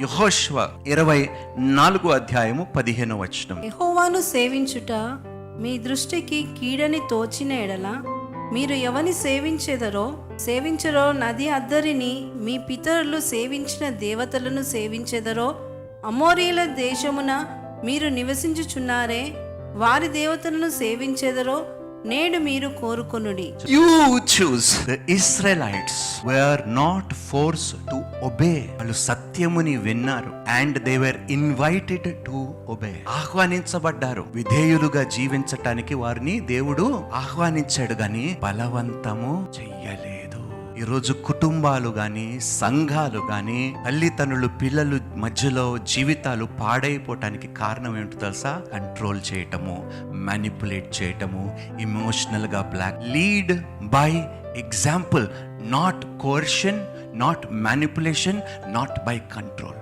యెహోషువ 24:15. యెహోవాను సేవించుట మీ దృష్టికి కీడని తోచిన ఎడల మీరు ఎవని సేవించరో నది అద్దరిని మీ పితరులు సేవించిన దేవతలను సేవించెదరో అమోరీల దేశమున మీరు నివసించుచున్నారే వారి దేవతలను సేవించెదరో నేడు మీరు కోరుకొనుడి. You choose. The Israelites were not forced to obey. వాళ్ళు సత్యముని విన్నారు and they were invited to obey. ఆహ్వానించబడ్డారు. విధేయులుగా జీవించటానికి వారిని దేవుడు ఆహ్వానించాడు గాని బలవంతము చెయ్యలేదు. ఈరోజు కుటుంబాలు గాని సంఘాలు గాని తల్లిదండ్రులు పిల్లలు మధ్యలో జీవితాలు పాడైపోవటానికి కారణం ఏంటో తెలుసా? కంట్రోల్ చేయటము, మ్యానిపులేట్ చేయటము, ఇమోషనల్ గా lead by example, not coercion, not manipulation, not by control.